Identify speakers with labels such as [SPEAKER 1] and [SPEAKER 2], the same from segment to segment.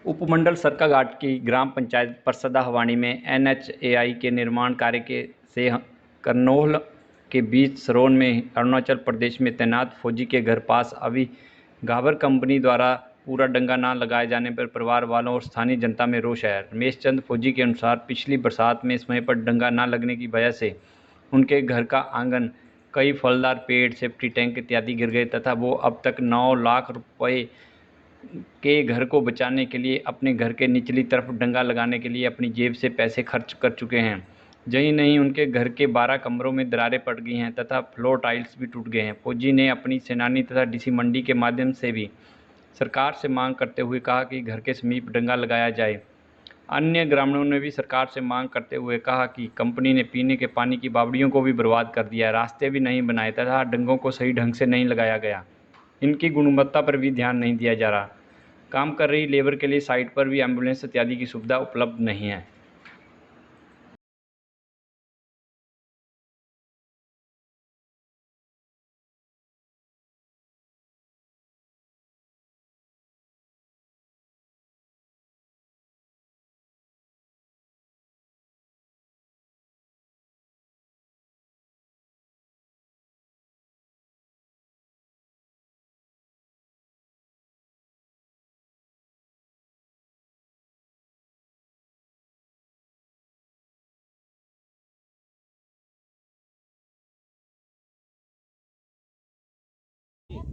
[SPEAKER 1] उपमंडल सरकाघाट की ग्राम पंचायत परसदा हवाणी में NHAI के निर्माण कार्य से करनौल के बीच सरोन में अरुणाचल प्रदेश में तैनात फौजी के घर पास अभी घाबर कंपनी द्वारा पूरा डंगा न लगाए जाने पर परिवार वालों और स्थानीय जनता में रोष है। रमेश चंद फौजी के अनुसार पिछली बरसात में समय पर डंगा न लगने की वजह से उनके घर का आंगन, कई फलदार पेड़, सेफ्टी टैंक इत्यादि गिर गए तथा वो अब तक 9 लाख रुपए के घर को बचाने के लिए अपने घर के निचली तरफ डंगा लगाने के लिए अपनी जेब से पैसे खर्च कर चुके हैं। यही नहीं, उनके घर के 12 कमरों में दरारें पड़ गई हैं तथा फ्लोर टाइल्स भी टूट गए हैं। फौजी ने अपनी सेनानी तथा डीसी मंडी के माध्यम से भी सरकार से मांग करते हुए कहा कि घर के समीप डंगा लगाया जाए। अन्य ग्रामीणों ने भी सरकार से मांग करते हुए कहा कि कंपनी ने पीने के पानी की बावड़ियों को भी बर्बाद कर दिया, रास्ते भी नहीं बनाए तथा डंगों को सही ढंग से नहीं लगाया गया। इनकी गुणवत्ता पर भी ध्यान नहीं दिया जा रहा। काम कर रही लेबर के लिए साइट पर भी एम्बुलेंस इत्यादि की सुविधा उपलब्ध नहीं है।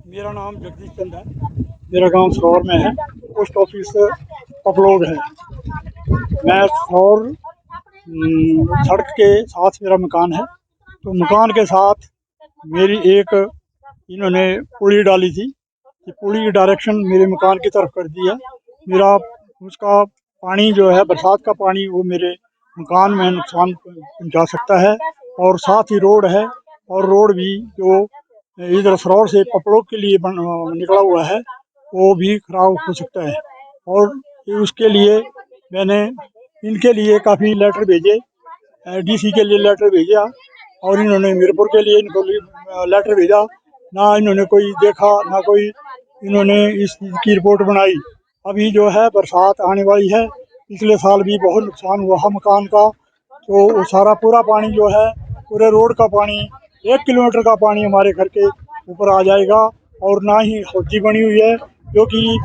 [SPEAKER 2] मेरा नाम जगदीश चंद है। मेरा गांव सरोर में है। पोस्ट ऑफिस पपलोग है। मैं सरोर सड़क के साथ मेरा मकान है। तो मकान के साथ मेरी एक इन्होंने पुली डाली थी कि पुली की डायरेक्शन मेरे मकान की तरफ कर दी है। मेरा उसका पानी जो है, बरसात का पानी, वो मेरे मकान में नुकसान पहुंचा सकता है। और साथ ही रोड है, और रोड भी जो इधर सरोर से पपलोग के लिए निकला हुआ है, वो भी खराब हो सकता है। और उसके लिए मैंने इनके लिए काफ़ी लेटर भेजे, डीसी के लिए लेटर भेजा, और इन्होंने मीरपुर के लिए इनको लेटर भेजा। ना इन्होंने कोई देखा, ना कोई इन्होंने इस चीज़ की रिपोर्ट बनाई। अभी जो है बरसात आने वाली है, पिछले साल भी बहुत नुकसान हुआ मकान का। तो वो सारा पूरा पानी जो है, पूरे रोड का पानी, 1 किलोमीटर का पानी हमारे घर के ऊपर आ जाएगा। और ना ही हौजी बनी हुई है, क्योंकि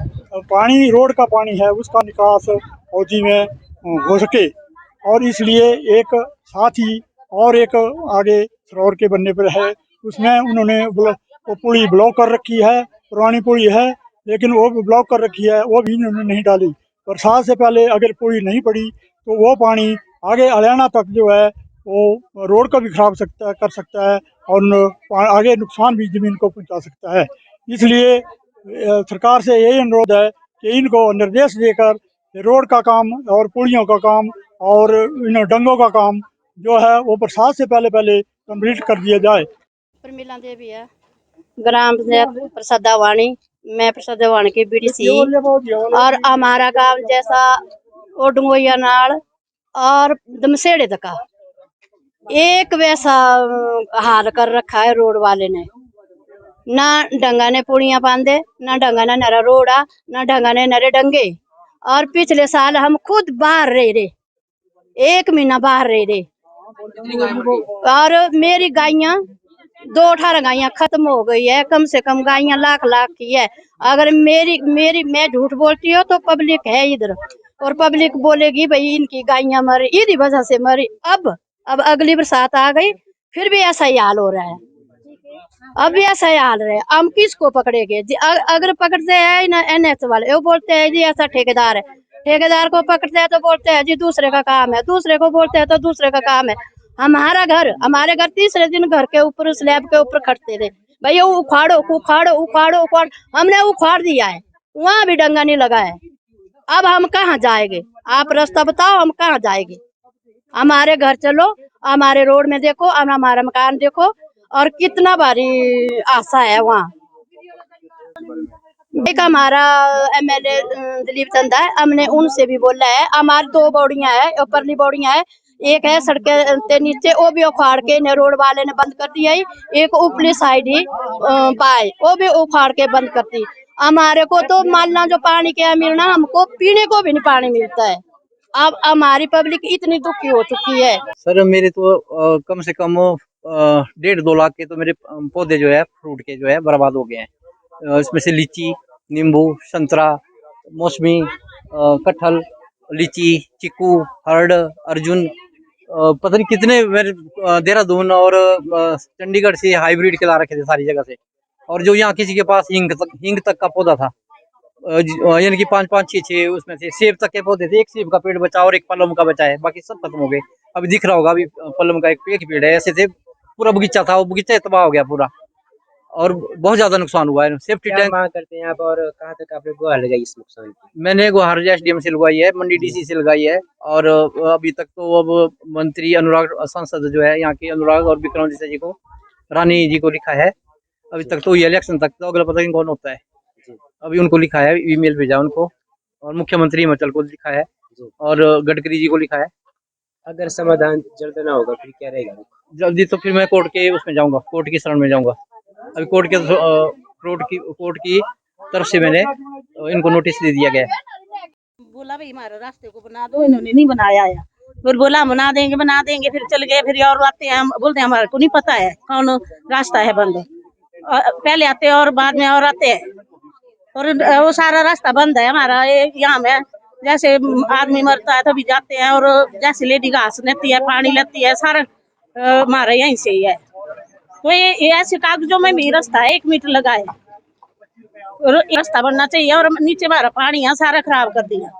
[SPEAKER 2] पानी रोड का पानी है, उसका निकास हौजी में हो सके। और इसलिए एक साथ ही और एक आगे सरोवर के बनने पर है, उसमें उन्होंने वो पुली ब्लॉक कर रखी है। पुरानी पुली है, लेकिन वो भी ब्लॉक कर रखी है, वो भी इन्होंने नहीं डाली। बरसात से पहले अगर पुली नहीं पड़ी तो वो पानी आगे हरियाणा तक जो है, वो रोड को भी खराब कर सकता है, और आगे नुकसान भी ज़मीन को पहुंचा सकता है। इसलिए सरकार से यही अनुरोध है कि इनको निर्देश देकर रोड का काम और पुलियों का काम और इन डंगों का काम जो है, वो बरसात से पहले पहले कंप्लीट कर दिया जाए।
[SPEAKER 3] प्रमिला देवी है, ग्राम पंचायत परसदा वाणी। मैं परसदा वाणी की बीडीसी। और हमारा गांव जैसा ओडंगोया नाल और दमसेड़े तक एक वैसा हाल कर रखा है रोड वाले ने। ना डंगा ने पुड़ियां बांधे, ना डंगा ने नरा रोड़ा, ना डंगा ने नरे डंगे। और पिछले साल हम खुद बाहर रहे, 1 महीना बाहर रहे। और मेरी गायियां 2-18 गायियां खत्म हो गई है। कम से कम गायियां लाख की है। अगर मेरी मैं झूठ बोलती हूँ तो पब्लिक है इधर, और पब्लिक बोलेगी भाई इनकी गायियां मरी, इसी वजह से मरी। अब अगली बरसात आ गई, फिर भी ऐसा ही हाल हो रहा है। अब भी ऐसा ही हाल रहा है। हम किसको पकड़ेंगे? अगर पकड़ते हैं ना NH वाले, वो बोलते हैं जी ऐसा ठेकेदार है। ठेकेदार को पकड़ते हैं तो बोलते हैं जी दूसरे का काम है, दूसरे को बोलते हैं तो दूसरे का काम है। हमारे घर तीसरे दिन घर के ऊपर स्लैब के ऊपर खड़ते थे, भैया उखाड़ो उखाड़ो उखाड़ो उखाड़। हमने उखाड़ दिया है, वहां भी डंगा नहीं लगा है। अब हम कहाँ जाएंगे? आप रास्ता बताओ, हम कहाँ जाएंगे? हमारे घर चलो, हमारे रोड में देखो, हमारा मकान देखो, और कितना भारी आशा है वहाँ। एक हमारा MLA दिलीप चंद है, हमने उनसे भी बोला है। हमारी 2 बौड़ियां है, ऊपरली बौड़ियां है, एक है सड़क के नीचे, वो भी उखाड़ के ने रोड वाले ने बंद कर दिया है। एक ऊपरी साइड ही पाए, वो भी उखाड़ के बंद कर दी। हमारे को तो मालना जो पानी क्या मिलना, हमको पीने को भी नहीं पानी मिलता है। अब हमारी पब्लिक इतनी दुखी हो चुकी है।
[SPEAKER 4] सर मेरे तो कम से कम 1.5-2 लाख के तो मेरे पौधे जो है फ्रूट के जो है बर्बाद हो गए हैं। इसमें से लीची, नींबू, संतरा, मौसमी, कटहल, लीची, चीकू, हर्ड, अर्जुन, पता नहीं कितने मेरे देहरादून और चंडीगढ़ से हाइब्रिड के ला रखे थे सारी जगह से। और जो यहाँ किसी के पास हींग तक का पौधा था, यानी कि 5-5, 6-6 उसमें से सेब तक के पौधे थे। एक सेब का पेड़ बचा और एक पलम का बचा है, बाकी सब खत्म हो गए। अभी दिख रहा होगा, अभी पलम का एक पेड़ है, ऐसे थे पूरा बगीचा था, वो बगीचा तबाह हो गया पूरा और बहुत ज्यादा नुकसान हुआ है। सेफ्टी
[SPEAKER 5] क्या
[SPEAKER 4] टैंक
[SPEAKER 5] मांग करते हैं आप और कहाँ तक आपने गुहार लगाई इस नुकसान की?
[SPEAKER 4] मैंने गुहार एसडीएम से लगवाई है, मंडी डीसी से लगाई है और अभी तक तो अब मंत्री अनुराग सांसद जो है यहाँ के अनुराग और विक्रम जी को, रानी जी को लिखा है। अभी तक तो ये इलेक्शन तक तो अगला पता नहीं कौन होता है। अभी उनको लिखा है, ईमेल भेजा उनको, और मुख्यमंत्री हिमाचल को लिखा है और गडकरी जी को लिखा है।
[SPEAKER 5] अगर समाधान जल्द ना होगा फिर क्या रहेगा?
[SPEAKER 4] जल्दी तो फिर मैं कोर्ट के उसमें जाऊंगा, कोर्ट की शरण में जाऊंगा। अभी कोर्ट की तरफ से मैंने इनको नोटिस दे दिया गया है।
[SPEAKER 6] बोला भाई हमारे रास्ते को बना दो, इन्होंने नहीं बनाया है। फिर बोला बना देंगे, फिर चल गए। फिर और आते हैं, हम बोलते हैं हमारे को नहीं पता है कौन रास्ता है बंद। पहले आते हैं और बाद में और आते हैं, और वो सारा रास्ता बंद है हमारा। यहाँ में जैसे आदमी मरता है तभी जाते हैं, और जैसे लेडी घास लेती है, पानी लेती है, सारा हमारा यहीं से ही है। तो ये ऐसे कागजों में भी रास्ता 1 मीटर लगा है, और रास्ता बनना चाहिए। और नीचे हमारा पानी है सारा खराब कर दिया।